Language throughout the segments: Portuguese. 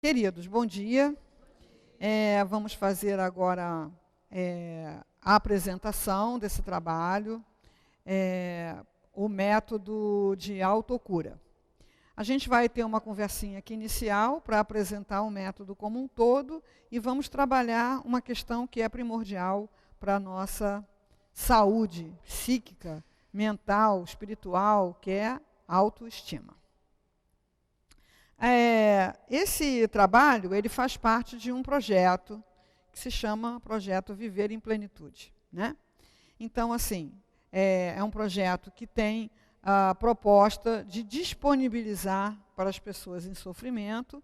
Queridos, bom dia. Vamos fazer agora a apresentação desse trabalho, o método de autocura. A gente vai ter uma conversinha aqui inicial para apresentar o método como um todo e vamos trabalhar uma questão que é primordial para a nossa saúde psíquica, mental, espiritual, que é a autoestima. Esse trabalho ele faz parte de um projeto que se chama Projeto Viver em Plenitude, né? Então, assim, é um projeto que tem a proposta de disponibilizar para as pessoas em sofrimento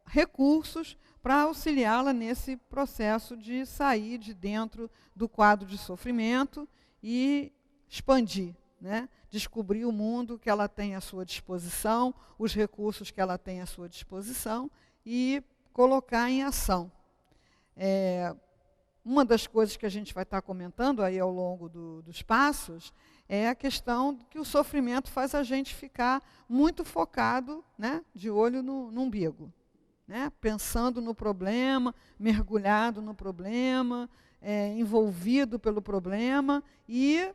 recursos para auxiliá-la nesse processo de sair de dentro do quadro de sofrimento e expandir, né? Descobrir o mundo que ela tem à sua disposição, os recursos que ela tem à sua disposição e colocar em ação. Uma das coisas que a gente vai estar comentando aí ao longo dos passos é a questão que o sofrimento faz a gente ficar muito focado, né, de olho no umbigo, né, pensando no problema, mergulhado no problema, envolvido pelo problema e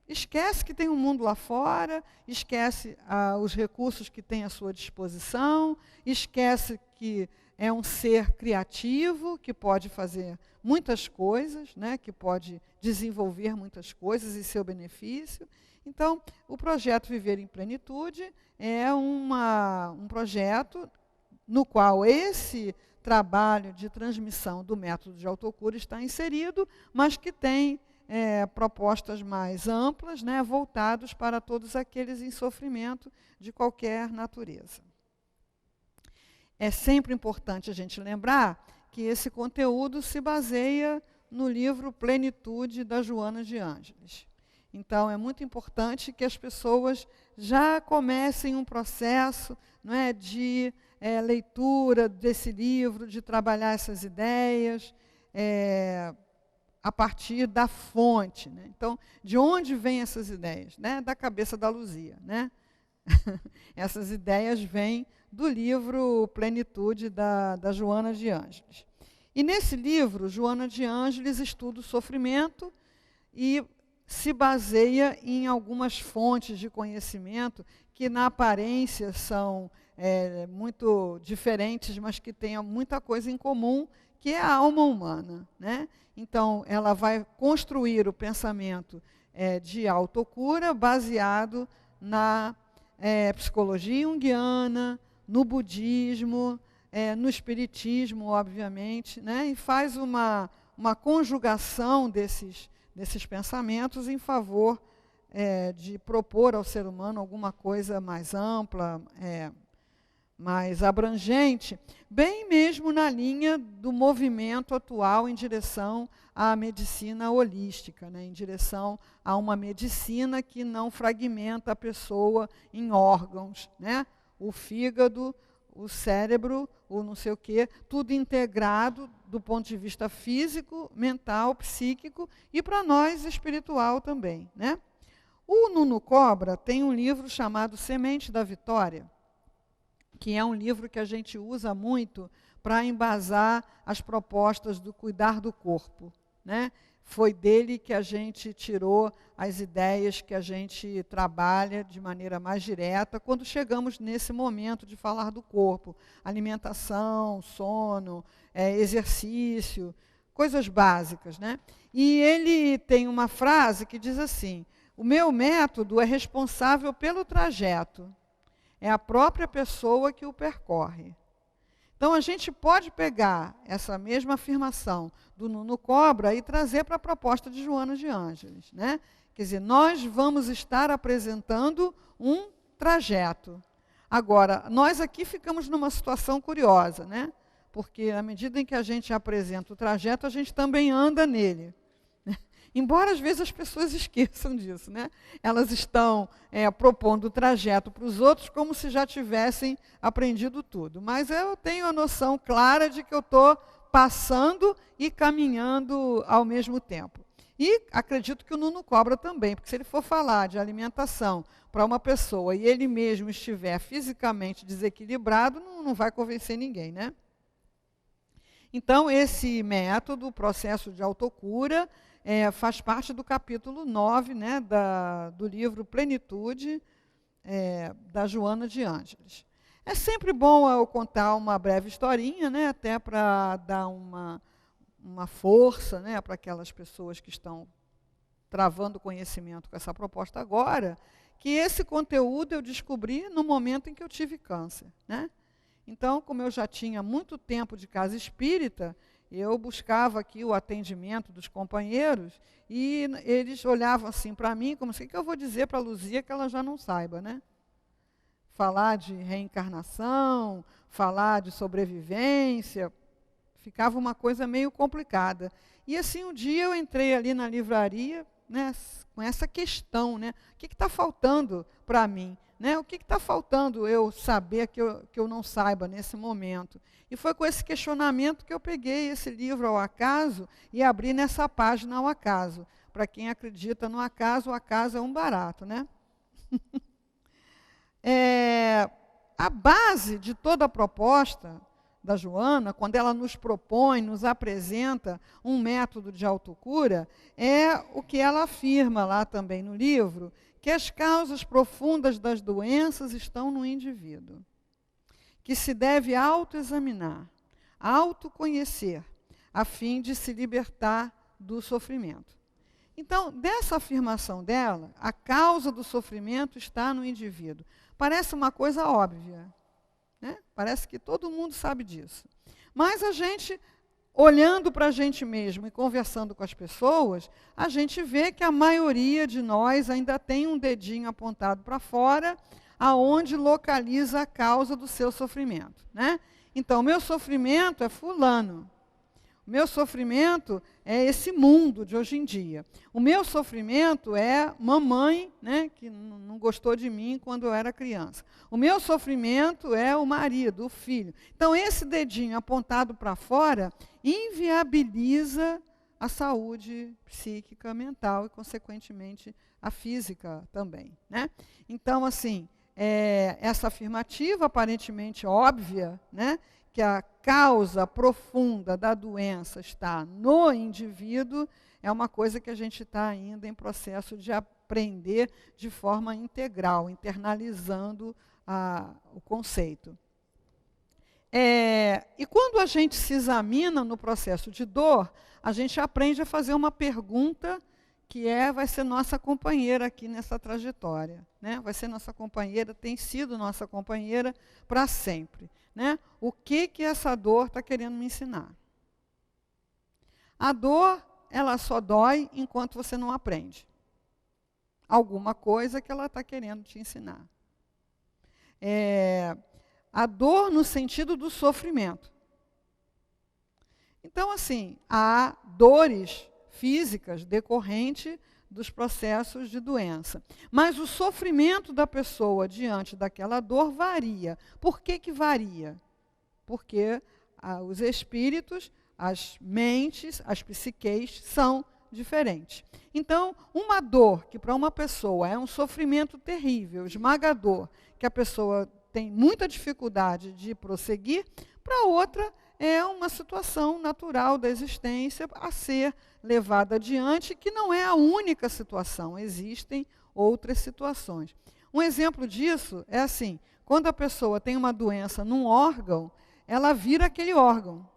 esquece que tem um mundo lá fora, esquece os recursos que tem à sua disposição, esquece que é um ser criativo, que pode fazer muitas coisas, né, que pode desenvolver muitas coisas em seu benefício. Então, o projeto Viver em Plenitude é um projeto no qual esse trabalho de transmissão do método de autocura está inserido, mas que tem propostas mais amplas, né, voltados para todos aqueles em sofrimento de qualquer natureza. É sempre importante a gente lembrar que esse conteúdo se baseia no livro Plenitude, da Joana de Ângeles. Então, é muito importante que as pessoas já comecem um processo, não é, de leitura desse livro, de trabalhar essas ideias, a partir da fonte, né? Então, de onde vêm essas ideias? Né? Da cabeça da Luzia, né? Essas ideias vêm do livro Plenitude, da Joana de Ângeles. E nesse livro, Joana de Ângeles estuda o sofrimento e se baseia em algumas fontes de conhecimento que, na aparência, são muito diferentes, mas que têm muita coisa em comum, que é a alma humana, né? Então, ela vai construir o pensamento de autocura baseado na psicologia junguiana, no budismo, no espiritismo, obviamente, né? E faz uma conjugação desses pensamentos em favor de propor ao ser humano alguma coisa mais ampla, mais abrangente, bem mesmo na linha do movimento atual em direção à medicina holística, né? Em direção a uma medicina que não fragmenta a pessoa em órgãos, né? O fígado, o cérebro, o não sei o quê, tudo integrado do ponto de vista físico, mental, psíquico e, para nós, espiritual também, né? O Nuno Cobra tem um livro chamado Semente da Vitória, que é um livro que a gente usa muito para embasar as propostas do cuidar do corpo, né? Foi dele que a gente tirou as ideias que a gente trabalha de maneira mais direta quando chegamos nesse momento de falar do corpo. Alimentação, sono, exercício, coisas básicas, né? E ele tem uma frase que diz assim: o meu método é responsável pelo trajeto. É a própria pessoa que o percorre. Então, a gente pode pegar essa mesma afirmação do Nuno Cobra e trazer para a proposta de Joana de Ângeles, né? Quer dizer, nós vamos estar apresentando um trajeto. Agora, nós aqui ficamos numa situação curiosa, né? Porque, à medida em que a gente apresenta o trajeto, a gente também anda nele. Embora, às vezes, as pessoas esqueçam disso, né? Elas estão propondo o trajeto para os outros como se já tivessem aprendido tudo. Mas eu tenho a noção clara de que eu estou passando e caminhando ao mesmo tempo. E acredito que o Nuno Cobra também, porque se ele for falar de alimentação para uma pessoa e ele mesmo estiver fisicamente desequilibrado, não vai convencer ninguém, né? Então, esse método, o processo de autocura, faz parte do capítulo 9, né, do livro Plenitude, da Joana de Ângeles. É sempre bom eu contar uma breve historinha, né, até para dar uma força, né, para aquelas pessoas que estão travando conhecimento com essa proposta agora, que esse conteúdo eu descobri no momento em que eu tive câncer, né? Então, como eu já tinha muito tempo de casa espírita, eu buscava aqui o atendimento dos companheiros e eles olhavam assim para mim, como assim, o que eu vou dizer para a Luzia que ela já não saiba, né? Falar de reencarnação, falar de sobrevivência, ficava uma coisa meio complicada. E assim, um dia eu entrei ali na livraria, né, com essa questão, né? O que está faltando para mim? Né? O que está faltando eu saber que eu não saiba nesse momento? E foi com esse questionamento que eu peguei esse livro ao acaso e abri nessa página ao acaso. Para quem acredita no acaso, o acaso é um barato, né? A base de toda a proposta da Joana, quando ela nos propõe, nos apresenta um método de autocura, é o que ela afirma lá também no livro, que as causas profundas das doenças estão no indivíduo, que se deve autoexaminar, autoconhecer, a fim de se libertar do sofrimento. Então, dessa afirmação dela, a causa do sofrimento está no indivíduo. Parece uma coisa óbvia, né? Parece que todo mundo sabe disso. Mas a gente, olhando para a gente mesmo e conversando com as pessoas, a gente vê que a maioria de nós ainda tem um dedinho apontado para fora, aonde localiza a causa do seu sofrimento, né? Então, o meu sofrimento é fulano. O meu sofrimento é esse mundo de hoje em dia. O meu sofrimento é mamãe, né, que não gostou de mim quando eu era criança. O meu sofrimento é o marido, o filho. Então, esse dedinho apontado para fora inviabiliza a saúde psíquica, mental e, consequentemente, a física também, né? Então, assim, essa afirmativa aparentemente óbvia, né, que a causa profunda da doença está no indivíduo, é uma coisa que a gente está ainda em processo de aprender de forma integral, internalizando o conceito. E quando a gente se examina no processo de dor, a gente aprende a fazer uma pergunta que vai ser nossa companheira aqui nessa trajetória, né? Vai ser nossa companheira, tem sido nossa companheira para sempre. Né? O que essa dor está querendo me ensinar? A dor, ela só dói enquanto você não aprende alguma coisa que ela está querendo te ensinar. A dor no sentido do sofrimento. Então, assim, há dores físicas decorrentes dos processos de doença. Mas o sofrimento da pessoa diante daquela dor varia. Por que varia? Porque os espíritos, as mentes, as psiques são diferentes. Então, uma dor que para uma pessoa é um sofrimento terrível, esmagador, que a pessoa tem muita dificuldade de prosseguir, para outra é uma situação natural da existência a ser levada adiante, que não é a única situação, existem outras situações. Um exemplo disso é assim, quando a pessoa tem uma doença num órgão, ela vira aquele órgão,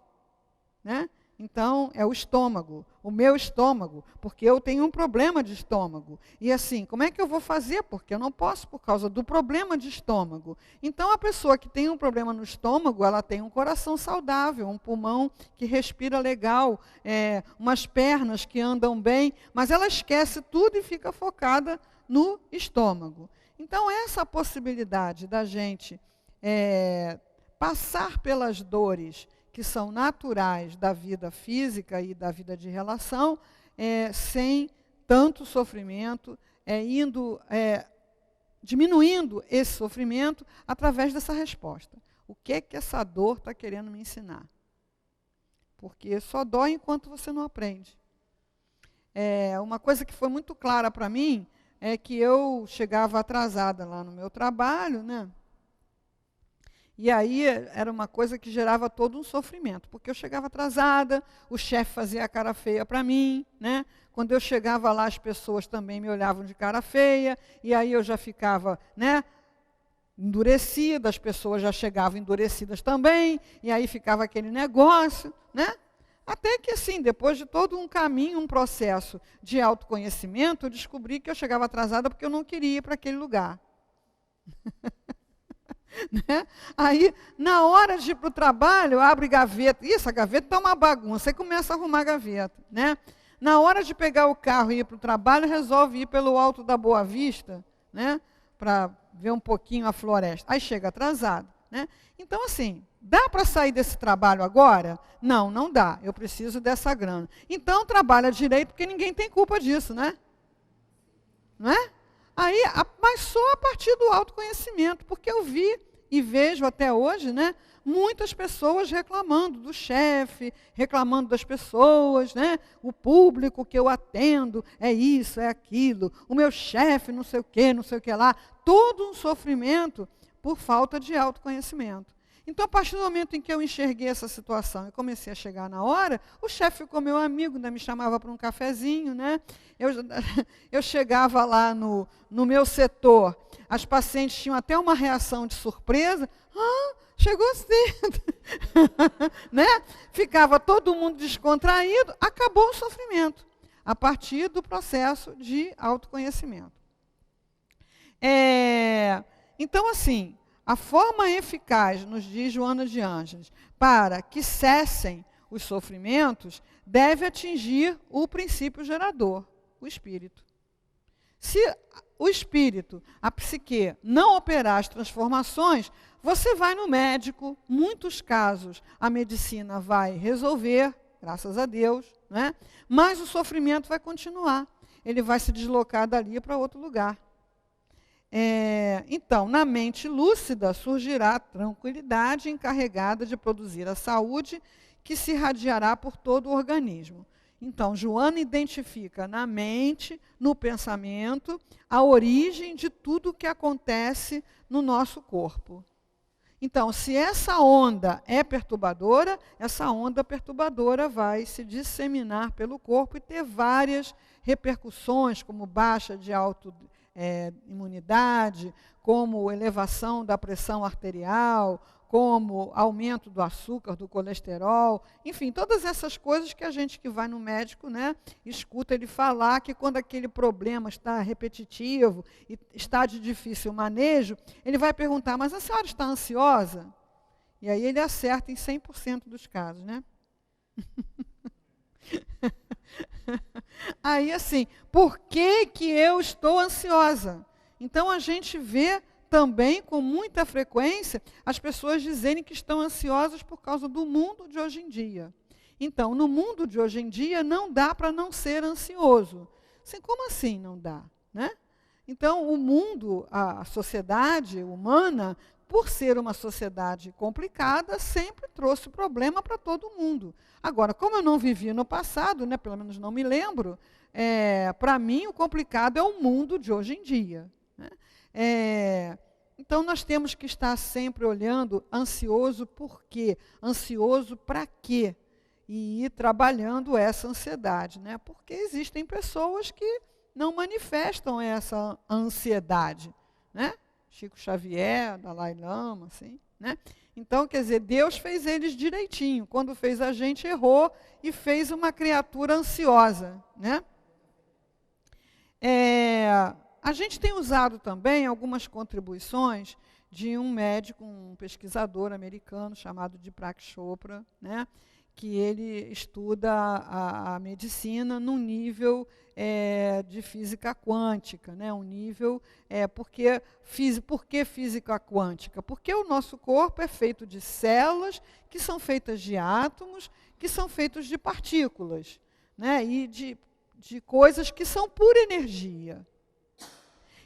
né? Então, é o estômago, o meu estômago, porque eu tenho um problema de estômago. E assim, como é que eu vou fazer? Porque eu não posso por causa do problema de estômago. Então, a pessoa que tem um problema no estômago, ela tem um coração saudável, um pulmão que respira legal, umas pernas que andam bem, mas ela esquece tudo e fica focada no estômago. Então, essa possibilidade da gente passar pelas dores que são naturais da vida física e da vida de relação, sem tanto sofrimento, diminuindo esse sofrimento através dessa resposta. O que essa dor está querendo me ensinar? Porque só dói enquanto você não aprende. Uma coisa que foi muito clara para mim é que eu chegava atrasada lá no meu trabalho, né? E aí era uma coisa que gerava todo um sofrimento, porque eu chegava atrasada, o chefe fazia a cara feia para mim, né? Quando eu chegava lá, as pessoas também me olhavam de cara feia, e aí eu já ficava, né, endurecida, as pessoas já chegavam endurecidas também, e aí ficava aquele negócio, né? Até que, assim, depois de todo um caminho, um processo de autoconhecimento, eu descobri que eu chegava atrasada porque eu não queria ir para aquele lugar. Né? Aí, na hora de ir para o trabalho, abre gaveta. Essa gaveta está uma bagunça. Aí começa a arrumar a gaveta. Né? Na hora de pegar o carro e ir para o trabalho, resolve ir pelo Alto da Boa Vista, né? Para ver um pouquinho a floresta. Aí chega atrasado. Né? Então, assim, dá para sair desse trabalho agora? Não, não dá. Eu preciso dessa grana. Então, trabalha direito, porque ninguém tem culpa disso, né? Não é? Aí, mas só a partir do autoconhecimento, porque eu vi e vejo até hoje, né, muitas pessoas reclamando do chefe, reclamando das pessoas, né, o público que eu atendo é isso, é aquilo, o meu chefe não sei o que lá, todo um sofrimento por falta de autoconhecimento. Então, a partir do momento em que eu enxerguei essa situação e comecei a chegar na hora, o chefe ficou meu amigo, ainda me chamava para um cafezinho, né? Eu chegava lá no meu setor, as pacientes tinham até uma reação de surpresa. Chegou cedo. Né? Ficava todo mundo descontraído, acabou o sofrimento, a partir do processo de autoconhecimento. Então, assim, a forma eficaz, nos diz Joana de Ângeles, para que cessem os sofrimentos, deve atingir o princípio gerador, o espírito. Se o espírito, a psique, não operar as transformações, você vai no médico, muitos casos a medicina vai resolver, graças a Deus, né? Mas o sofrimento vai continuar. Ele vai se deslocar dali para outro lugar. Então, na mente lúcida surgirá a tranquilidade encarregada de produzir a saúde que se irradiará por todo o organismo. Então, Joana identifica na mente, no pensamento, a origem de tudo o que acontece no nosso corpo. Então, se essa onda é perturbadora, essa onda perturbadora vai se disseminar pelo corpo e ter várias repercussões, como baixa de imunidade, como elevação da pressão arterial, como aumento do açúcar, do colesterol, enfim, todas essas coisas que a gente que vai no médico, né, escuta ele falar que quando aquele problema está repetitivo e está de difícil manejo, ele vai perguntar, mas a senhora está ansiosa? E aí ele acerta em 100% dos casos, né? Aí, assim, por que que eu estou ansiosa? Então, a gente vê também, com muita frequência, as pessoas dizerem que estão ansiosas por causa do mundo de hoje em dia. Então, no mundo de hoje em dia, não dá para não ser ansioso. Assim, como assim não dá? Né? Então, o mundo, a sociedade humana, por ser uma sociedade complicada, sempre trouxe problema para todo mundo. Agora, como eu não vivi no passado, né, pelo menos não me lembro, para mim o complicado é o mundo de hoje em dia. Né? Então, nós temos que estar sempre olhando ansioso por quê? Ansioso para quê? E ir trabalhando essa ansiedade. Né? Porque existem pessoas que não manifestam essa ansiedade. Né? Chico Xavier, Dalai Lama, assim, né? Então, quer dizer, Deus fez eles direitinho. Quando fez a gente, errou e fez uma criatura ansiosa, né? A gente tem usado também algumas contribuições de um médico, um pesquisador americano chamado Deepak Chopra, né? Que ele estuda a medicina num nível de física quântica, né? Um nível, por que física quântica? Porque o nosso corpo é feito de células, que são feitas de átomos, que são feitos de partículas, né? E de coisas que são pura energia.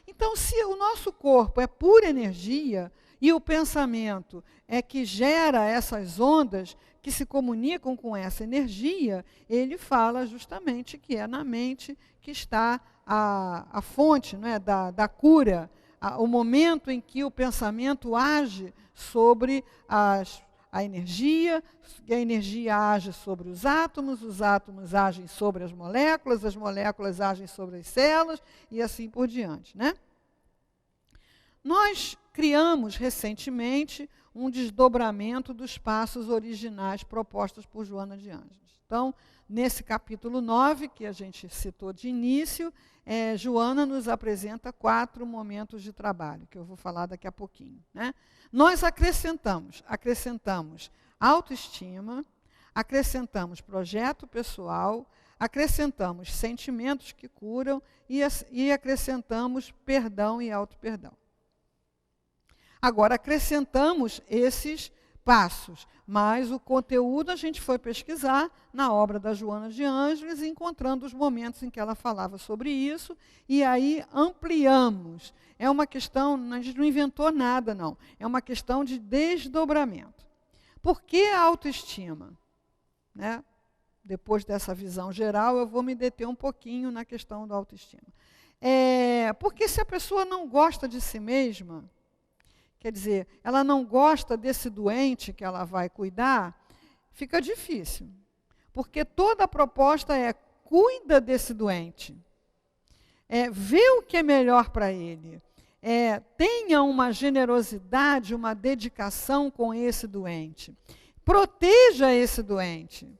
Então, se o nosso corpo é pura energia, e o pensamento é que gera essas ondas que se comunicam com essa energia, ele fala justamente que é na mente que está a fonte, não é, da cura, o momento em que o pensamento age sobre a energia, e a energia age sobre os átomos agem sobre as moléculas agem sobre as células, e assim por diante, né? Nós criamos recentemente um desdobramento dos passos originais propostos por Joana de Ângeles. Então, nesse capítulo 9, que a gente citou de início, Joana nos apresenta 4 momentos de trabalho, que eu vou falar daqui a pouquinho, né? Nós acrescentamos autoestima, acrescentamos projeto pessoal, acrescentamos sentimentos que curam e acrescentamos perdão e auto-perdão. Agora, acrescentamos esses passos, mas o conteúdo a gente foi pesquisar na obra da Joana de Ângeles, encontrando os momentos em que ela falava sobre isso, e aí ampliamos. É uma questão, a gente não inventou nada, não. É uma questão de desdobramento. Por que a autoestima? Né? Depois dessa visão geral, eu vou me deter um pouquinho na questão da autoestima. Porque se a pessoa não gosta de si mesma, quer dizer, ela não gosta desse doente que ela vai cuidar, fica difícil. Porque toda a proposta cuida desse doente. Vê o que é melhor para ele. Tenha uma generosidade, uma dedicação com esse doente. Proteja esse doente.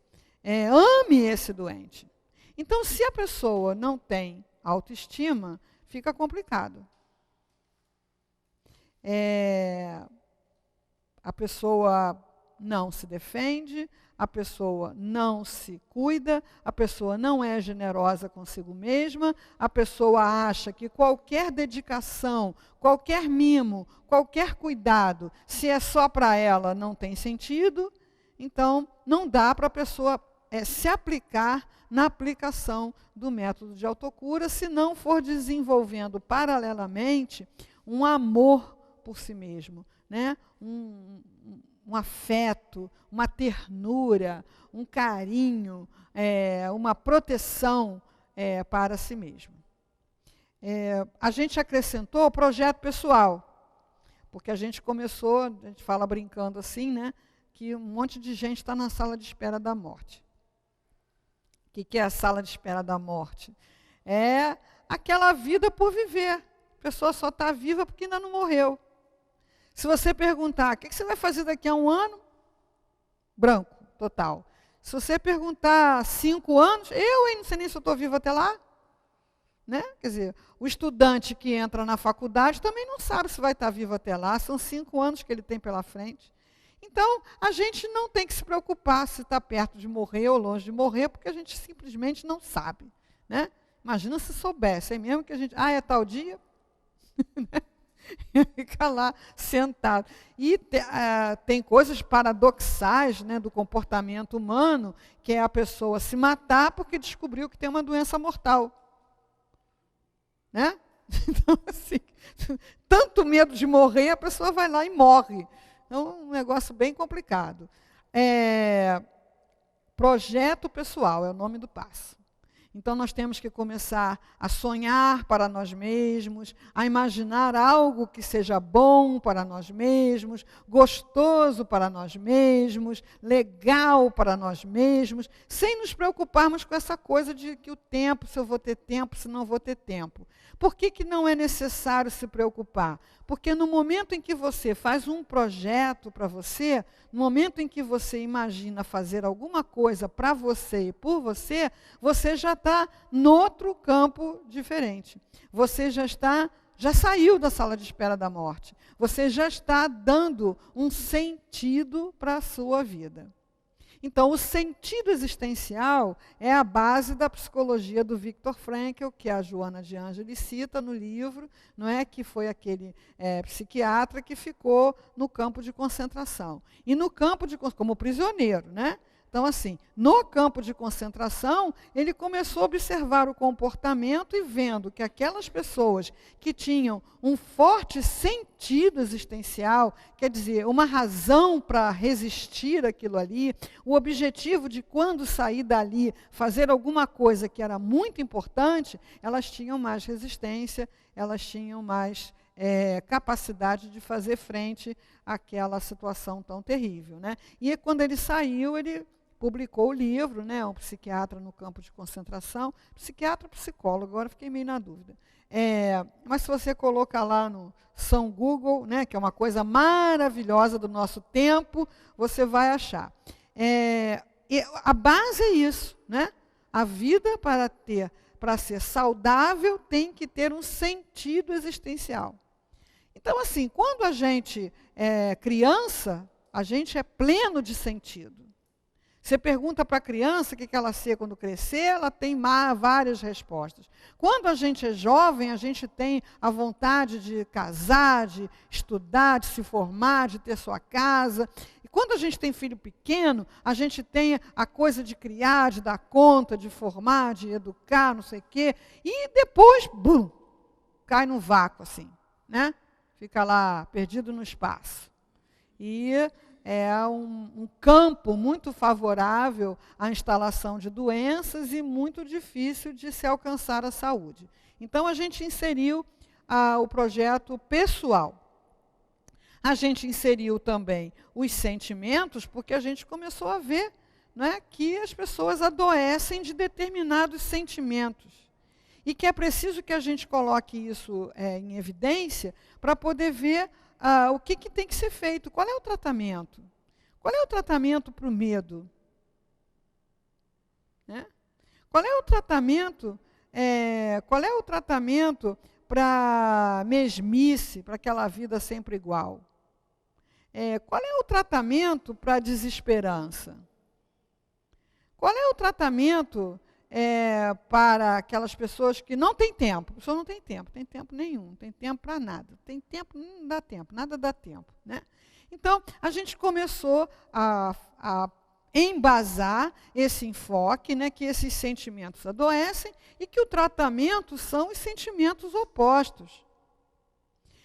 Ame esse doente. Então, se a pessoa não tem autoestima, fica complicado. A pessoa não se defende, a pessoa não se cuida, a pessoa não é generosa consigo mesma, a pessoa acha que qualquer dedicação, qualquer mimo, qualquer cuidado, se é só para ela, não tem sentido. Então, não dá para a pessoa se aplicar na aplicação do método de autocura, se não for desenvolvendo paralelamente um amor por si mesmo, né? Um afeto, uma ternura, um carinho, uma proteção para si mesmo. A gente acrescentou o projeto pessoal, porque a gente começou, a gente fala brincando assim, né, que um monte de gente está na sala de espera da morte. O que é a sala de espera da morte? É aquela vida por viver. A pessoa só está viva porque ainda não morreu. Se você perguntar, o que você vai fazer daqui a 1 ano? Branco, total. Se você perguntar 5 anos, eu não sei nem se eu estou vivo até lá. Né? Quer dizer, o estudante que entra na faculdade também não sabe se vai estar vivo até lá, são 5 anos que ele tem pela frente. Então, a gente não tem que se preocupar se está perto de morrer ou longe de morrer, porque a gente simplesmente não sabe. Né? Imagina se soubesse, aí mesmo que a gente, é tal dia, fica lá sentado. E tem coisas paradoxais, né, do comportamento humano, que é a pessoa se matar porque descobriu que tem uma doença mortal. Né? Então, assim, tanto medo de morrer, a pessoa vai lá e morre. Então, um negócio bem complicado. Projeto pessoal é o nome do passo. Então, nós temos que começar a sonhar para nós mesmos, a imaginar algo que seja bom para nós mesmos, gostoso para nós mesmos, legal para nós mesmos, sem nos preocuparmos com essa coisa de que o tempo, se eu vou ter tempo, se não vou ter tempo. Por que não é necessário se preocupar? Porque no momento em que você faz um projeto para você, no momento em que você imagina fazer alguma coisa para você e por você, você já está noutro campo diferente. Você já saiu da sala de espera da morte. Você já está dando um sentido para a sua vida. Então, o sentido existencial é a base da psicologia do Viktor Frankl, que a Joana de Ângeles cita no livro, não é, que foi aquele psiquiatra que ficou no campo de concentração. E no campo como prisioneiro, né? Então, assim, no campo de concentração, ele começou a observar o comportamento e vendo que aquelas pessoas que tinham um forte sentido existencial, quer dizer, uma razão para resistir àquilo ali, o objetivo de quando sair dali, fazer alguma coisa que era muito importante, elas tinham mais resistência, elas tinham mais capacidade de fazer frente àquela situação tão terrível, né? E quando ele saiu, ele publicou o livro, né, um psiquiatra no campo de concentração, psiquiatra ou psicólogo, agora fiquei meio na dúvida. Mas se você colocar lá no São Google, né, que é uma coisa maravilhosa do nosso tempo, você vai achar. E a base é isso, né? A vida para ser saudável tem que ter um sentido existencial. Então, assim, quando a gente é criança, a gente é pleno de sentido. Você pergunta para a criança o que ela quer quando crescer, ela tem várias respostas. Quando a gente é jovem, a gente tem a vontade de casar, de estudar, de se formar, de ter sua casa. E quando a gente tem filho pequeno, a gente tem a coisa de criar, de dar conta, de formar, de educar, não sei o quê. E depois, bum, cai no vácuo, assim, né? Fica lá perdido no espaço. E é um campo muito favorável à instalação de doenças e muito difícil de se alcançar a saúde. Então, a gente inseriu o projeto pessoal. A gente inseriu também os sentimentos, porque a gente começou a ver, né, que as pessoas adoecem de determinados sentimentos. E que é preciso que a gente coloque isso em evidência para poder ver o que tem que ser feito. Qual é o tratamento? Qual é o tratamento para o medo? Né? Qual é o tratamento? Qual é o tratamento para mesmice, para aquela vida sempre igual? Qual é o tratamento para a desesperança? Qual é o tratamento para aquelas pessoas que não têm tempo? A pessoa não tem tempo nenhum, não tem tempo para nada. Tem tempo, não dá tempo, nada dá tempo, né? Então, a gente começou a embasar esse enfoque, né, que esses sentimentos adoecem e que o tratamento são os sentimentos opostos.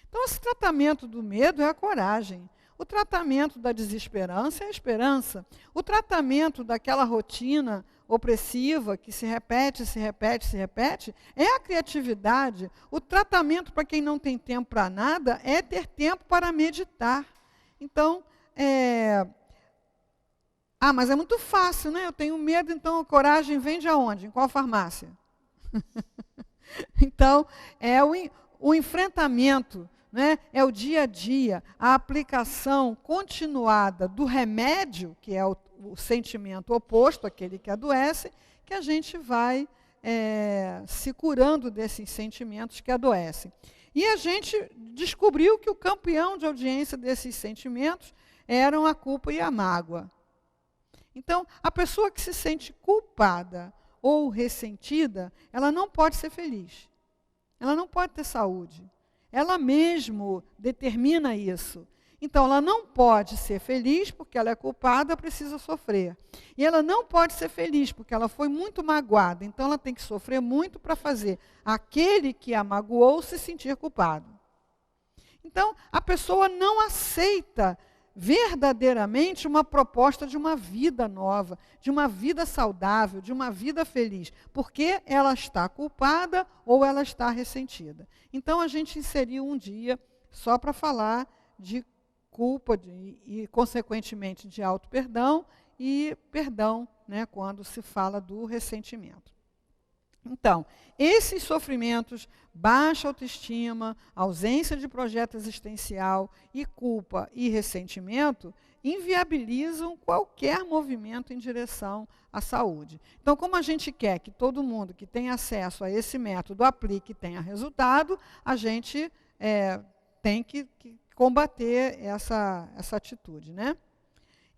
Então, esse tratamento do medo é a coragem. O tratamento da desesperança é a esperança. O tratamento daquela rotina opressiva que se repete, se repete, se repete, é a criatividade. O tratamento para quem não tem tempo para nada é ter tempo para meditar. Então, mas é muito fácil, né? Eu tenho medo, então a coragem vem de onde? Em qual farmácia? Então, é o enfrentamento, né? É o dia a dia, a aplicação continuada do remédio, que é o sentimento oposto àquele que adoece, que a gente vai se curando desses sentimentos que adoecem. E a gente descobriu que o campeão de audiência desses sentimentos eram a culpa e a mágoa. Então, a pessoa que se sente culpada ou ressentida, ela não pode ser feliz. Ela não pode ter saúde. Ela mesmo determina isso. Então, ela não pode ser feliz porque ela é culpada, precisa sofrer. E ela não pode ser feliz porque ela foi muito magoada. Então, ela tem que sofrer muito para fazer aquele que a magoou se sentir culpado. Então, a pessoa não aceita verdadeiramente uma proposta de uma vida nova, de uma vida saudável, de uma vida feliz, porque ela está culpada ou ela está ressentida. Então, a gente inseriu um dia só para falar de culpa e, consequentemente, de auto-perdão e perdão, né, quando se fala do ressentimento. Então, esses sofrimentos, baixa autoestima, ausência de projeto existencial e culpa e ressentimento inviabilizam qualquer movimento em direção à saúde. Então, como a gente quer que todo mundo que tem acesso a esse método aplique e tenha resultado, a gente tem que combater essa atitude, né?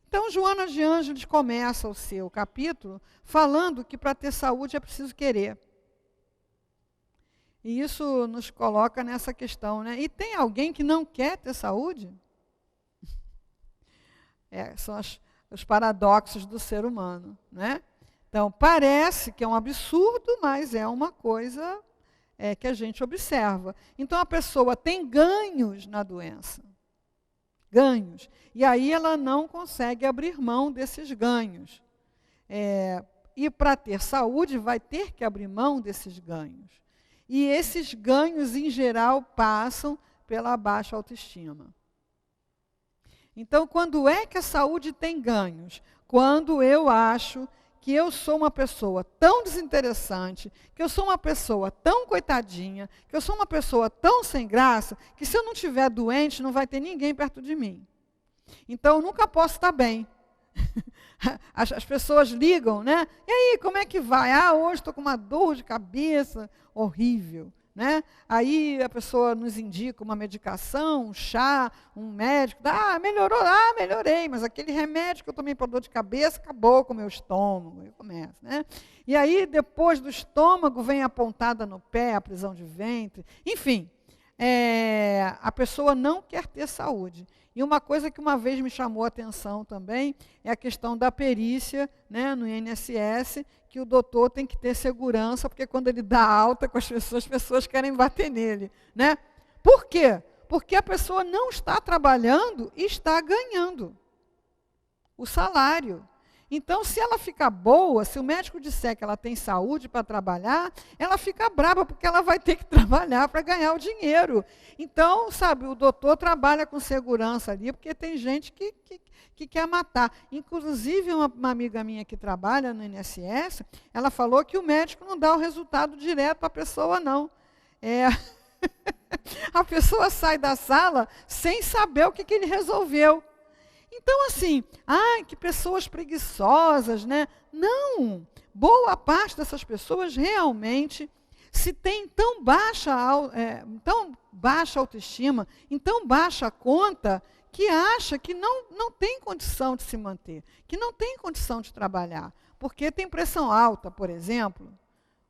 Então, Joana de Ângeles começa o seu capítulo falando que para ter saúde é preciso querer. E isso nos coloca nessa questão, né? E tem alguém que não quer ter saúde? São os paradoxos do ser humano, né? Então, parece que é um absurdo, mas é uma coisa que a gente observa. Então, a pessoa tem ganhos na doença. Ganhos. E aí ela não consegue abrir mão desses ganhos. E para ter saúde, vai ter que abrir mão desses ganhos. E esses ganhos, em geral, passam pela baixa autoestima. Então, quando é que a saúde tem ganhos? Quando eu acho que eu sou uma pessoa tão desinteressante, que eu sou uma pessoa tão coitadinha, que eu sou uma pessoa tão sem graça, que se eu não estiver doente, não vai ter ninguém perto de mim. Então, eu nunca posso estar bem. As pessoas ligam, né? E aí, como é que vai? Hoje estou com uma dor de cabeça horrível. Né? Aí a pessoa nos indica uma medicação, um chá, um médico. Melhorou? Melhorei, mas aquele remédio que eu tomei para dor de cabeça acabou com o meu estômago. Aí começa, né? E aí, depois do estômago, vem a pontada no pé, a prisão de ventre. Enfim, a pessoa não quer ter saúde. E uma coisa que uma vez me chamou a atenção também é a questão da perícia, né, no INSS, que o doutor tem que ter segurança, porque quando ele dá alta com as pessoas querem bater nele. Né? Por quê? Porque a pessoa não está trabalhando e está ganhando o salário. Então, se ela ficar boa, se o médico disser que ela tem saúde para trabalhar, ela fica brava, porque ela vai ter que trabalhar para ganhar o dinheiro. Então, sabe, o doutor trabalha com segurança ali, porque tem gente que quer matar. Inclusive, uma amiga minha que trabalha no INSS, ela falou que o médico não dá o resultado direto para a pessoa, não. A pessoa sai da sala sem saber o que ele resolveu. Então, assim, que pessoas preguiçosas, né? Não! Boa parte dessas pessoas realmente, se tem tão baixa autoestima, em tão baixa conta, que acha que não tem condição de se manter, que não tem condição de trabalhar, porque tem pressão alta, por exemplo.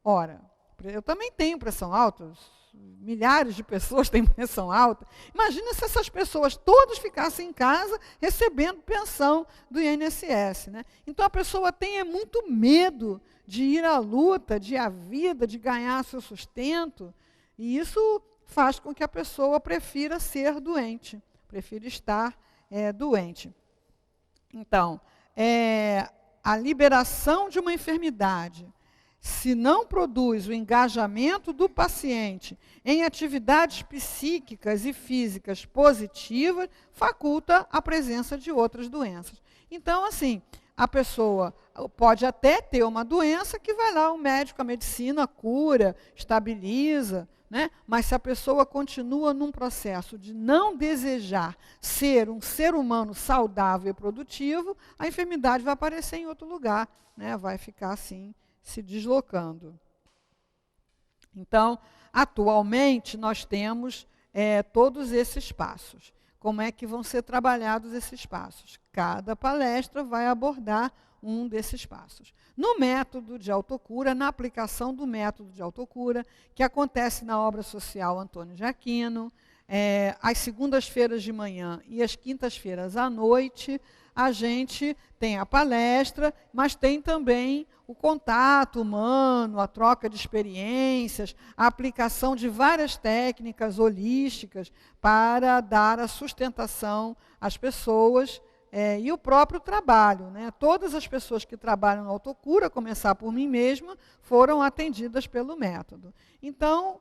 Ora, eu também tenho pressão alta, milhares de pessoas têm pressão alta. Imagina se essas pessoas todas ficassem em casa recebendo pensão do INSS. Né? Então a pessoa tem muito medo de ir à luta, de ir à vida, de ganhar seu sustento, e isso faz com que a pessoa prefira ser doente, prefira estar doente. Então, a liberação de uma enfermidade, se não produz o engajamento do paciente em atividades psíquicas e físicas positivas, faculta a presença de outras doenças. Então, assim, a pessoa pode até ter uma doença que vai lá, o médico, a medicina cura, estabiliza, né? Mas se a pessoa continua num processo de não desejar ser um ser humano saudável e produtivo, a enfermidade vai aparecer em outro lugar, né? Vai ficar assim, se deslocando. Então, atualmente, nós temos todos esses passos. Como é que vão ser trabalhados esses passos? Cada palestra vai abordar um desses passos. No método de autocura, na aplicação do método de autocura, que acontece na obra social Antônio de Aquino, às segundas-feiras de manhã e às quintas-feiras à noite, a gente tem a palestra, mas tem também o contato humano, a troca de experiências, a aplicação de várias técnicas holísticas para dar a sustentação às pessoas e o próprio trabalho. Né? Todas as pessoas que trabalham na autocura, a começar por mim mesma, foram atendidas pelo método. Então,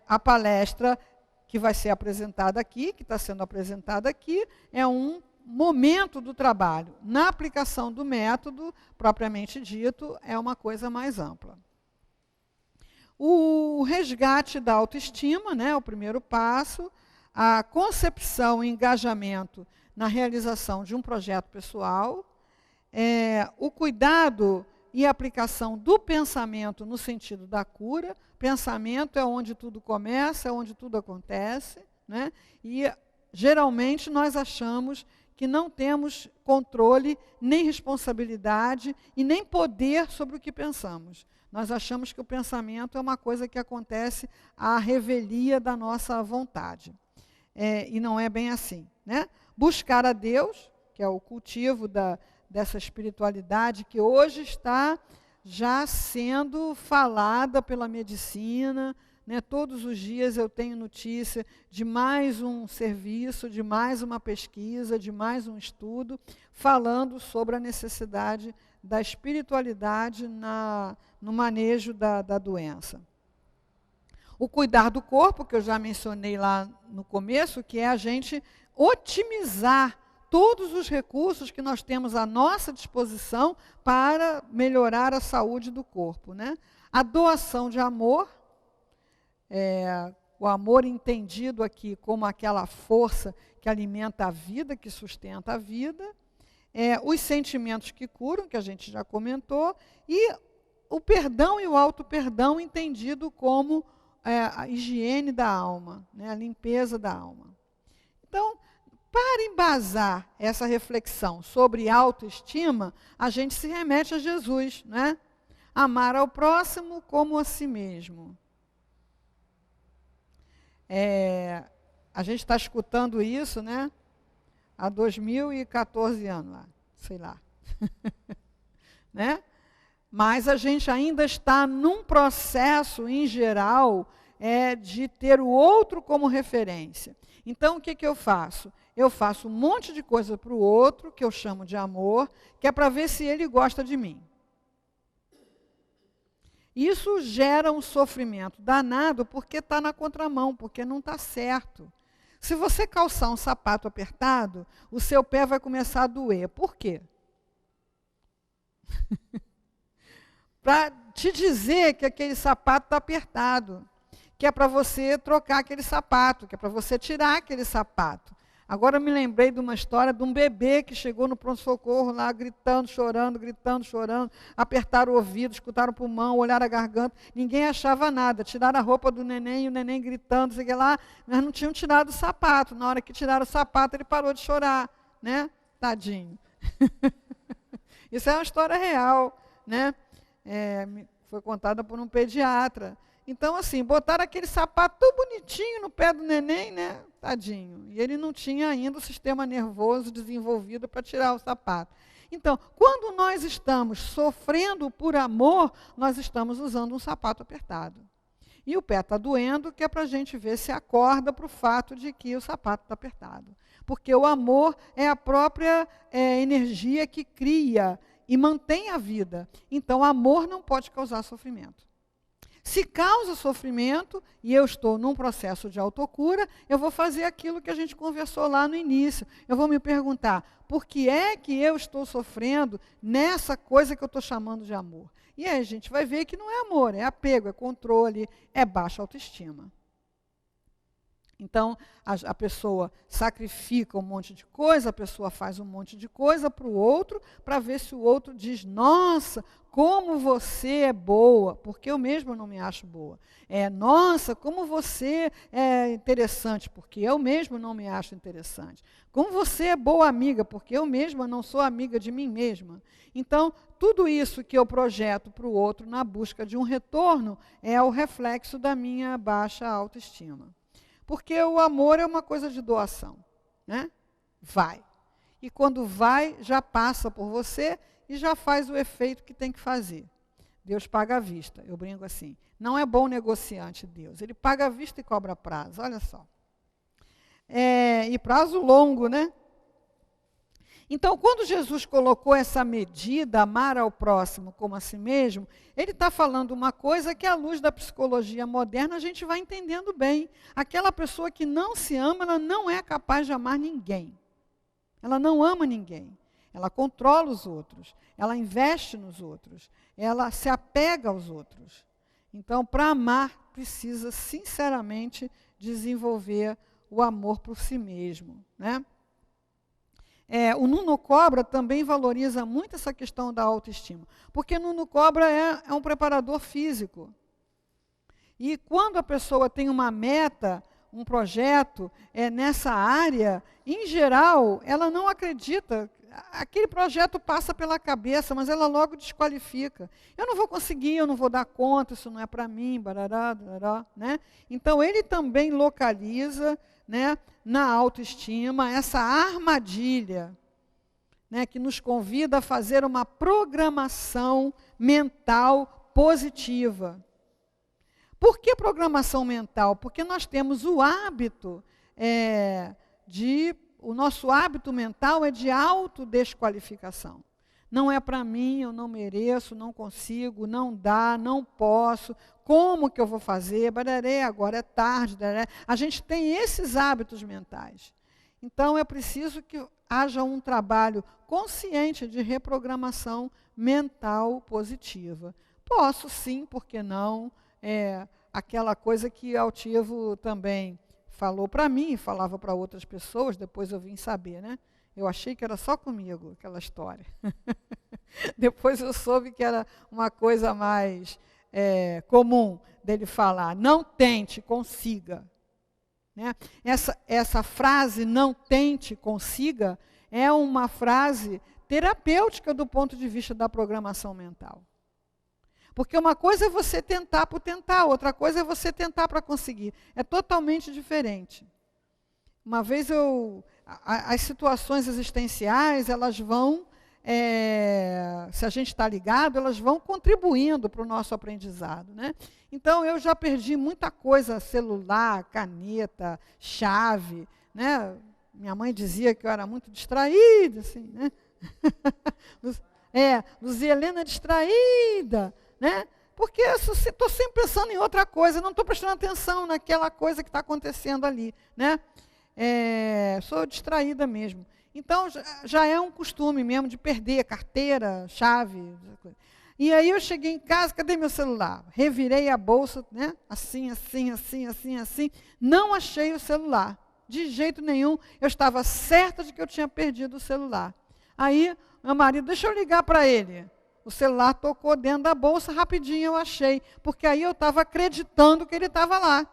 a palestra que vai ser apresentada aqui, que está sendo apresentada aqui, é um momento do trabalho. Na aplicação do método, propriamente dito, é uma coisa mais ampla. O resgate da autoestima, né, o primeiro passo, a concepção e engajamento na realização de um projeto pessoal, o cuidado e aplicação do pensamento no sentido da cura. Pensamento é onde tudo começa, é onde tudo acontece, né? E geralmente nós achamos que não temos controle, nem responsabilidade e nem poder sobre o que pensamos. Nós achamos que o pensamento é uma coisa que acontece à revelia da nossa vontade. E não é bem assim. Né? Buscar a Deus, que é o cultivo dessa espiritualidade que hoje está já sendo falada pela medicina, né? Todos os dias eu tenho notícia de mais um serviço, de mais uma pesquisa, de mais um estudo, falando sobre a necessidade da espiritualidade no manejo da doença. O cuidar do corpo, que eu já mencionei lá no começo, que é a gente otimizar todos os recursos que nós temos à nossa disposição para melhorar a saúde do corpo, né? A doação de amor, o amor entendido aqui como aquela força que alimenta a vida, que sustenta a vida, os sentimentos que curam, que a gente já comentou, e o perdão e o auto-perdão entendido como a higiene da alma, né? A limpeza da alma. Então, para embasar essa reflexão sobre autoestima, a gente se remete a Jesus, né? Amar ao próximo como a si mesmo. A gente está escutando isso, né? Há 2014 anos, lá, sei lá. Né? Mas a gente ainda está num processo, em geral, de ter o outro como referência. Então, o que eu faço? Eu faço um monte de coisa para o outro, que eu chamo de amor, que é para ver se ele gosta de mim. Isso gera um sofrimento danado, porque está na contramão, porque não está certo. Se você calçar um sapato apertado, o seu pé vai começar a doer. Por quê? Para te dizer que aquele sapato está apertado, que é para você trocar aquele sapato, que é para você tirar aquele sapato. Agora eu me lembrei de uma história de um bebê que chegou no pronto-socorro lá gritando, chorando, apertaram o ouvido, escutaram o pulmão, olharam a garganta, ninguém achava nada, tiraram a roupa do neném, e o neném gritando, sei lá, mas não tinham tirado o sapato. Na hora que tiraram o sapato, ele parou de chorar, né? Tadinho. Isso é uma história real, né? Foi contada por um pediatra. Então, assim, botaram aquele sapato tão bonitinho no pé do neném, né? Tadinho. E ele não tinha ainda o sistema nervoso desenvolvido para tirar o sapato. Então, quando nós estamos sofrendo por amor, nós estamos usando um sapato apertado. E o pé está doendo, que é para a gente ver se acorda para o fato de que o sapato está apertado. Porque o amor é a própria energia que cria e mantém a vida. Então, amor não pode causar sofrimento. Se causa sofrimento, e eu estou num processo de autocura, eu vou fazer aquilo que a gente conversou lá no início. Eu vou me perguntar, por que é que eu estou sofrendo nessa coisa que eu estou chamando de amor? E aí a gente vai ver que não é amor, é apego, é controle, é baixa autoestima. Então, a pessoa sacrifica um monte de coisa, a pessoa faz um monte de coisa para o outro, para ver se o outro diz, nossa, como você é boa, porque eu mesma não me acho boa. Nossa, como você é interessante, porque eu mesma não me acho interessante. Como você é boa amiga, porque eu mesma não sou amiga de mim mesma. Então, tudo isso que eu projeto para o outro na busca de um retorno é o reflexo da minha baixa autoestima. Porque o amor é uma coisa de doação, né? Vai. E quando vai, já passa por você e já faz o efeito que tem que fazer. Deus paga à vista. Eu brinco assim. Não é bom negociante, Deus. Ele paga à vista e cobra prazo. Olha só. E prazo longo, né? Então, quando Jesus colocou essa medida, amar ao próximo como a si mesmo, ele está falando uma coisa que, à luz da psicologia moderna, a gente vai entendendo bem. Aquela pessoa que não se ama, ela não é capaz de amar ninguém. Ela não ama ninguém. Ela controla os outros. Ela investe nos outros. Ela se apega aos outros. Então, para amar, precisa, sinceramente, desenvolver o amor por si mesmo, né? O Nuno Cobra também valoriza muito essa questão da autoestima, porque Nuno Cobra é um preparador físico. E quando a pessoa tem uma meta, um projeto nessa área, em geral, ela não acredita. Aquele projeto passa pela cabeça, mas ela logo desqualifica. Eu não vou conseguir, eu não vou dar conta, isso não é para mim, barará, barará, né? Então, ele também localiza, né, na autoestima essa armadilha né, que nos convida a fazer uma programação mental positiva. Por que programação mental? Porque nós temos o hábito o nosso hábito mental é de autodesqualificação. Não é para mim, eu não mereço, não consigo, não dá, não posso, como que eu vou fazer? Bararé, agora é tarde. Bararé. A gente tem esses hábitos mentais. Então, é preciso que haja um trabalho consciente de reprogramação mental positiva. Posso sim, por que não? Aquela coisa que Altivo também falou para mim, e falava para outras pessoas, depois eu vim saber, né? Eu achei que era só comigo, aquela história. Depois eu soube que era uma coisa mais comum dele falar. Não tente, consiga. Né? Essa frase, não tente, consiga, é uma frase terapêutica do ponto de vista da programação mental. Porque uma coisa é você tentar por tentar, outra coisa é você tentar para conseguir. É totalmente diferente. Uma vez as situações existenciais, elas vão, se a gente está ligado, elas vão contribuindo para o nosso aprendizado. Né? Então, eu já perdi muita coisa, celular, caneta, chave. Né? Minha mãe dizia que eu era muito distraída. Assim, né? Luzia Helena distraída. Né? Porque eu estou sempre pensando em outra coisa, não estou prestando atenção naquela coisa que está acontecendo ali. Né? Sou distraída mesmo. Então, já é um costume mesmo de perder carteira, chave. E aí eu cheguei em casa, cadê meu celular? Revirei a bolsa, né? Assim. Não achei o celular. De jeito nenhum, eu estava certa de que eu tinha perdido o celular. Aí, meu marido, deixa eu ligar para ele. O celular tocou dentro da bolsa, rapidinho eu achei, porque aí eu estava acreditando que ele estava lá.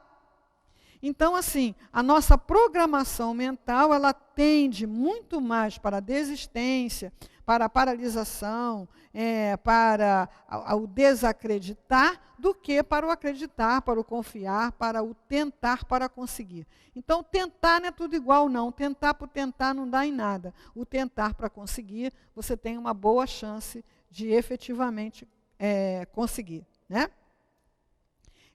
Então, assim, a nossa programação mental, ela tende muito mais para a desistência, para a paralisação, para o desacreditar, do que para o acreditar, para o confiar, para o tentar, para conseguir. Então, tentar não é tudo igual, não. Tentar por tentar não dá em nada. O tentar para conseguir, você tem uma boa chance de efetivamente conseguir. Né?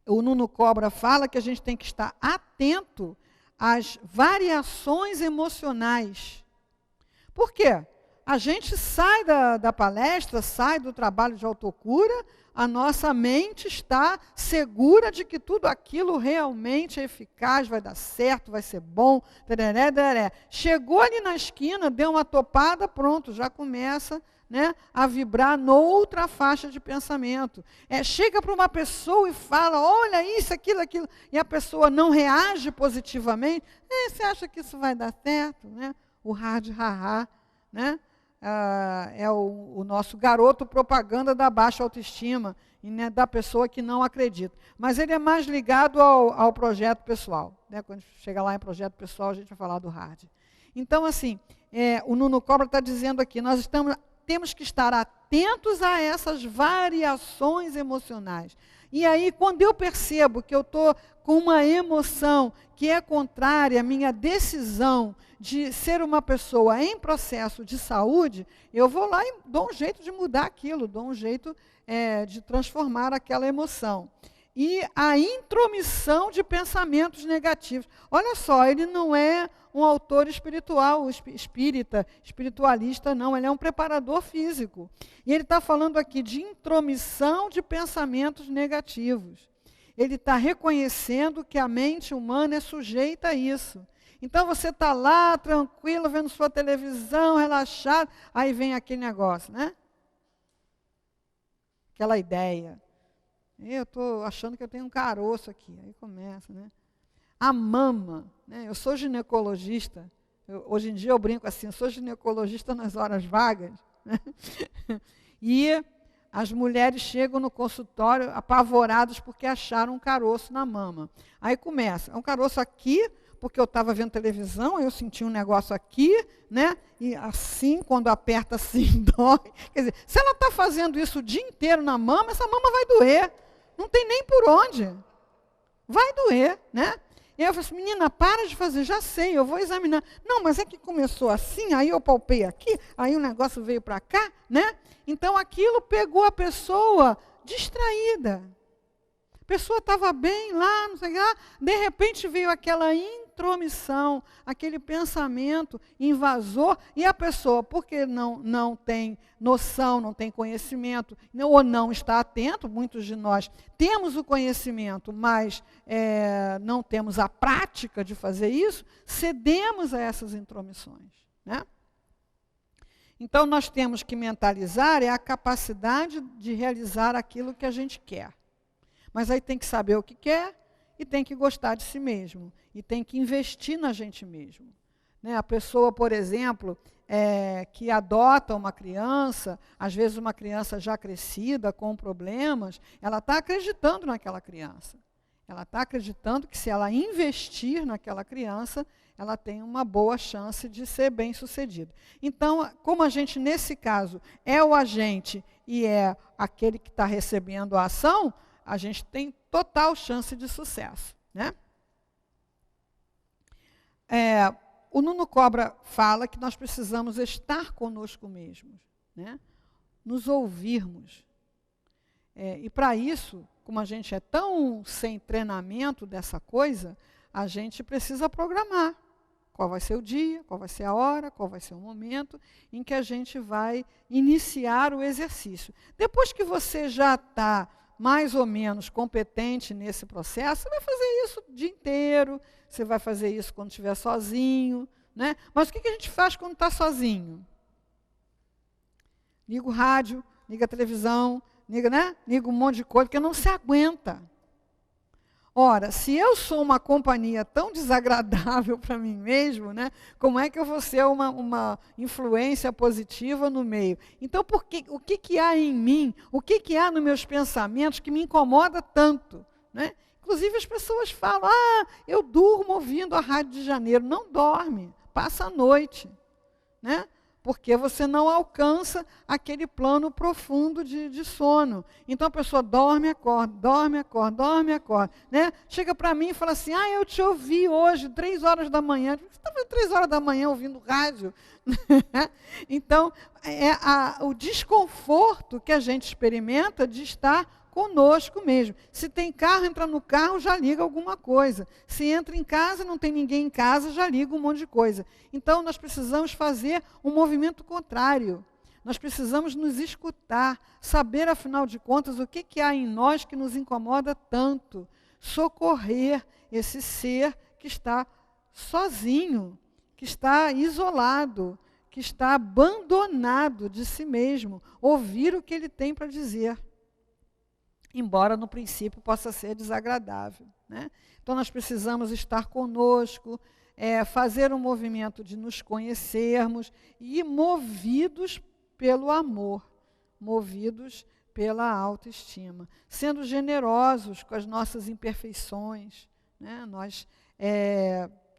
O Nuno Cobra fala que a gente tem que estar atento às variações emocionais. Por quê? A gente sai da palestra, sai do trabalho de autocura, a nossa mente está segura de que tudo aquilo realmente é eficaz, vai dar certo, vai ser bom. Tereré, tereré. Chegou ali na esquina, deu uma topada, pronto, já começa, né, a vibrar noutra faixa de pensamento. Chega para uma pessoa e fala, olha isso, aquilo, e a pessoa não reage positivamente, você acha que isso vai dar certo? Né? O hard ha-ha, né? É o nosso garoto propaganda da baixa autoestima, e, né, da pessoa que não acredita. Mas ele é mais ligado ao projeto pessoal. Né? Quando chegar lá em projeto pessoal, a gente vai falar do hard. Então, assim, o Nuno Cobra está dizendo aqui, nós temos que estar atentos a essas variações emocionais. E aí, quando eu percebo que eu estou com uma emoção que é contrária à minha decisão de ser uma pessoa em processo de saúde, eu vou lá e dou um jeito de mudar aquilo, dou um jeito de transformar aquela emoção. E a intromissão de pensamentos negativos. Olha só, ele não é um autor espiritual, espiritualista, não. Ele é um preparador físico. E ele está falando aqui de intromissão de pensamentos negativos. Ele está reconhecendo que a mente humana é sujeita a isso. Então, você está lá, tranquilo, vendo sua televisão, relaxado, aí vem aquele negócio, né? Aquela ideia. Eu estou achando que eu tenho um caroço aqui. Aí começa, né? A mama, né? Eu sou ginecologista, hoje em dia eu brinco assim, eu sou ginecologista nas horas vagas, né? E as mulheres chegam no consultório apavoradas porque acharam um caroço na mama. Aí começa, é um caroço aqui, porque eu estava vendo televisão, eu senti um negócio aqui, né? E assim, quando aperta assim, dói. Quer dizer, se ela está fazendo isso o dia inteiro na mama, essa mama vai doer. Não tem nem por onde. Vai doer, né? E aí eu falei assim, menina, para de fazer, já sei, eu vou examinar. Não, mas é que começou assim, aí eu palpei aqui, aí o negócio veio para cá, né? Então aquilo pegou a pessoa distraída. A pessoa estava bem lá, não sei o que lá, de repente veio aquela intromissão, aquele pensamento invasor, e a pessoa, porque não tem noção, não tem conhecimento, ou não está atento, muitos de nós temos o conhecimento, mas não temos a prática de fazer isso, cedemos a essas intromissões, né? Então, nós temos que mentalizar a capacidade de realizar aquilo que a gente quer. Mas aí tem que saber o que quer e tem que gostar de si mesmo. E tem que investir na gente mesmo. Né? A pessoa, por exemplo, que adota uma criança, às vezes uma criança já crescida, com problemas, ela está acreditando naquela criança. Ela está acreditando que se ela investir naquela criança, ela tem uma boa chance de ser bem-sucedida. Então, como a gente, nesse caso, é o agente e é aquele que está recebendo a ação, a gente tem total chance de sucesso, né? O Nuno Cobra fala que nós precisamos estar conosco mesmos, né? Nos ouvirmos. E para isso, como a gente é tão sem treinamento dessa coisa, a gente precisa programar. Qual vai ser o dia, qual vai ser a hora, qual vai ser o momento em que a gente vai iniciar o exercício. Depois que você já está mais ou menos competente nesse processo, você vai fazer isso o dia inteiro, você vai fazer isso quando estiver sozinho, né? Mas o que a gente faz quando está sozinho? Liga o rádio, liga a televisão, liga um monte de coisa, porque não se aguenta. Ora, se eu sou uma companhia tão desagradável para mim mesmo, né, como é que eu vou ser uma influência positiva no meio? Então, o que há em mim, o que há nos meus pensamentos que me incomoda tanto? Né? Inclusive as pessoas falam, eu durmo ouvindo a Rádio de Janeiro. Não dorme, passa a noite. Né? Porque você não alcança aquele plano profundo de sono. Então a pessoa dorme, acorda, dorme, acorda, dorme, acorda. Né? Chega para mim e fala assim, eu te ouvi hoje, 3 horas da manhã. Você está fazendo 3 horas da manhã ouvindo rádio? Então, o desconforto que a gente experimenta de estar conosco mesmo. Se tem carro, entra no carro, já liga alguma coisa. Se entra em casa, não tem ninguém em casa, já liga um monte de coisa. Então, nós precisamos fazer um movimento contrário. Nós precisamos nos escutar, saber, afinal de contas, o que há em nós que nos incomoda tanto. Socorrer esse ser que está sozinho, que está isolado, que está abandonado de si mesmo. Ouvir o que ele tem para dizer. Embora no princípio possa ser desagradável. Né? Então nós precisamos estar conosco, fazer um movimento de nos conhecermos e movidos pelo amor, movidos pela autoestima, sendo generosos com as nossas imperfeições. Né? Nós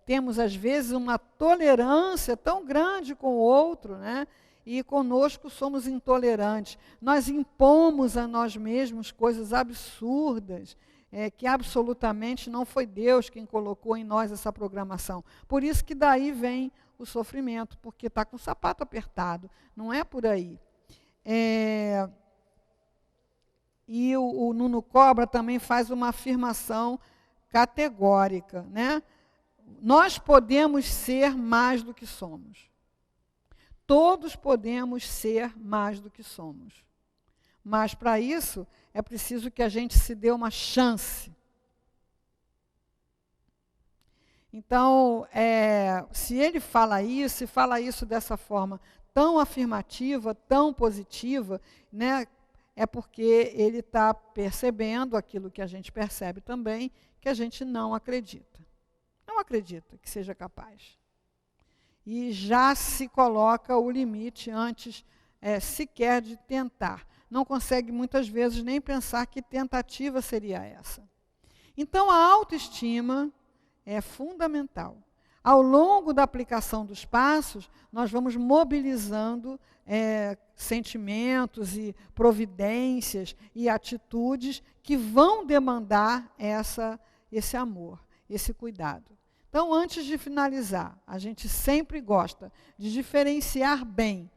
temos às vezes uma tolerância tão grande com o outro, né? E conosco somos intolerantes. Nós impomos a nós mesmos coisas absurdas, que absolutamente não foi Deus quem colocou em nós essa programação. Por isso que daí vem o sofrimento, porque está com o sapato apertado. Não é por aí. E o Nuno Cobra também faz uma afirmação categórica, né? Nós podemos ser mais do que somos. Todos podemos ser mais do que somos. Mas, para isso, é preciso que a gente se dê uma chance. Então, se ele fala isso, e fala isso dessa forma tão afirmativa, tão positiva, né, é porque ele está percebendo aquilo que a gente percebe também, que a gente não acredita. Não acredita que seja capaz. E já se coloca o limite antes sequer de tentar. Não consegue muitas vezes nem pensar que tentativa seria essa. Então a autoestima é fundamental. Ao longo da aplicação dos passos, nós vamos mobilizando sentimentos e providências e atitudes que vão demandar esse amor. esse cuidado. Então, antes de finalizar, a gente sempre gosta de diferenciar bem.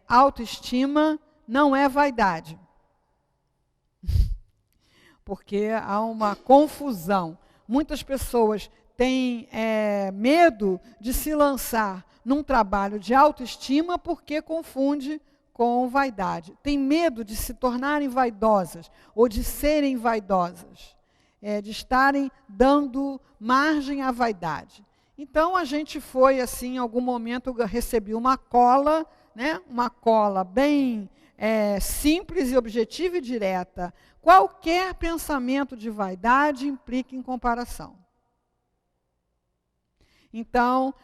Autoestima não é vaidade. Porque há uma confusão. Muitas pessoas têm medo de se lançar num trabalho de autoestima porque confunde com vaidade. Tem medo de se tornarem vaidosas ou de serem vaidosas, de estarem dando margem à vaidade. Então, a gente foi assim, em algum momento eu recebi uma cola, né? Uma cola bem simples e objetiva e direta. Qualquer pensamento de vaidade implica em comparação. Então,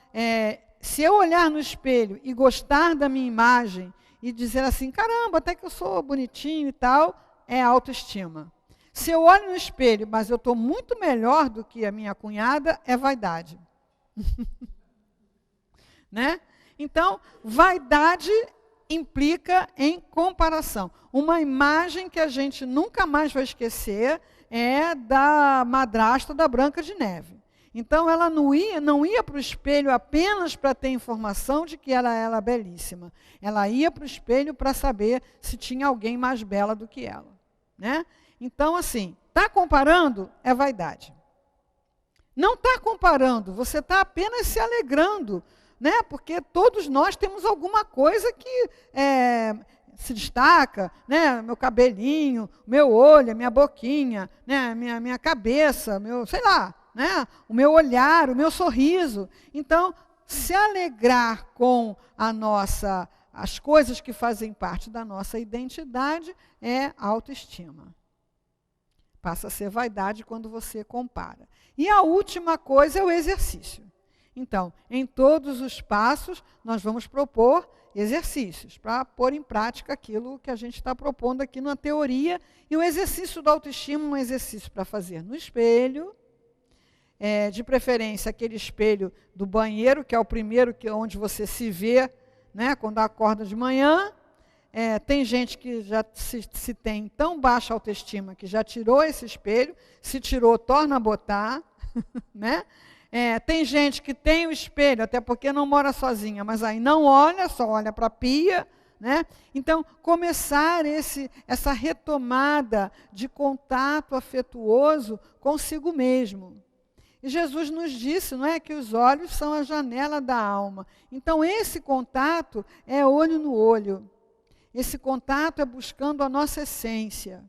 se eu olhar no espelho e gostar da minha imagem e dizer assim, caramba, até que eu sou bonitinho e tal, é autoestima. Se eu olho no espelho, mas eu estou muito melhor do que a minha cunhada, é vaidade. Né? Então, vaidade implica em comparação. Uma imagem que a gente nunca mais vai esquecer é da madrasta da Branca de Neve. Então, ela não ia para o espelho apenas para ter informação de que ela era belíssima. Ela ia para o espelho para saber se tinha alguém mais bela do que ela. Né? Então, assim, está comparando? É vaidade. Não está comparando, você está apenas se alegrando, né? Porque todos nós temos alguma coisa que se destaca, né? Meu cabelinho, meu olho, minha boquinha, né? minha cabeça, sei lá, né? O meu olhar, o meu sorriso. Então, se alegrar com as coisas que fazem parte da nossa identidade é autoestima. Passa a ser vaidade quando você compara. E a última coisa é o exercício. Então, em todos os passos, nós vamos propor exercícios para pôr em prática aquilo que a gente está propondo aqui na teoria. E o exercício da autoestima é um exercício para fazer no espelho, de preferência aquele espelho do banheiro, que é o primeiro onde você se vê, né, quando acorda de manhã. Tem gente que já se tem tão baixa autoestima que já tirou esse espelho, se tirou, torna a botar. Né? Tem gente que tem o espelho, até porque não mora sozinha, mas aí não olha, só olha para a pia. Né? Então, começar essa retomada de contato afetuoso consigo mesmo. E Jesus nos disse, não é, que os olhos são a janela da alma. Então, esse contato é olho no olho. Esse contato é buscando a nossa essência.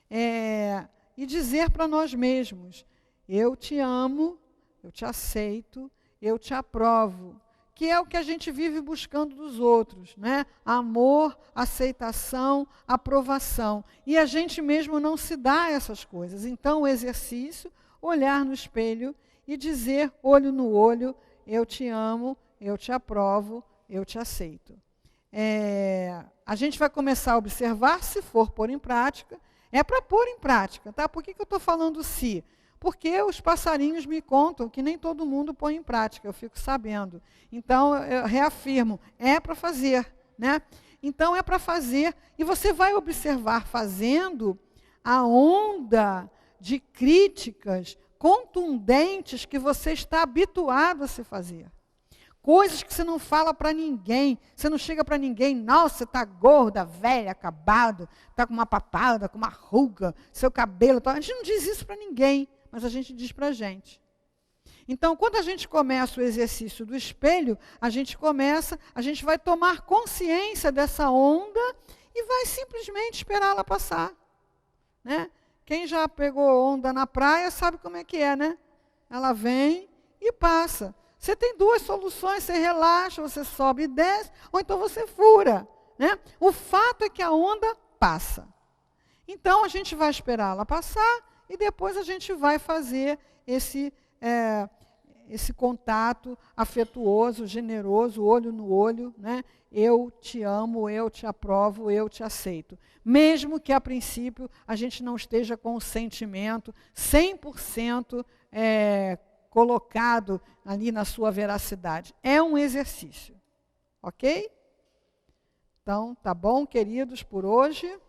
E dizer para nós mesmos, eu te amo, eu te aceito, eu te aprovo. Que é o que a gente vive buscando dos outros, né? Amor, aceitação, aprovação. E a gente mesmo não se dá essas coisas. Então, o exercício, olhar no espelho e dizer, olho no olho, eu te amo, eu te aprovo, eu te aceito. A gente vai começar a observar, se for pôr em prática, é para pôr em prática, tá? Por que eu estou falando se? Porque os passarinhos me contam que nem todo mundo põe em prática, eu fico sabendo. Então, eu reafirmo, é para fazer, né? Então, é para fazer, e você vai observar fazendo a onda de críticas contundentes que você está habituado a se fazer. Coisas que você não fala para ninguém, você não chega para ninguém, nossa, você está gorda, velha, acabado, está com uma papada, com uma ruga, seu cabelo, a gente não diz isso para ninguém, mas a gente diz para a gente. Então, quando a gente começa o exercício do espelho, a gente vai tomar consciência dessa onda e vai simplesmente esperar ela passar. Né? Quem já pegou onda na praia sabe como é que é, né? Ela vem e passa. Você tem duas soluções, você relaxa, você sobe e desce, ou então você fura. Né? O fato é que a onda passa. Então, a gente vai esperar ela passar e depois a gente vai fazer esse contato afetuoso, generoso, olho no olho. Né? Eu te amo, eu te aprovo, eu te aceito. Mesmo que, a princípio, a gente não esteja com o sentimento 100% colocado ali na sua veracidade. É um exercício. Ok? Então, tá bom, queridos, por hoje?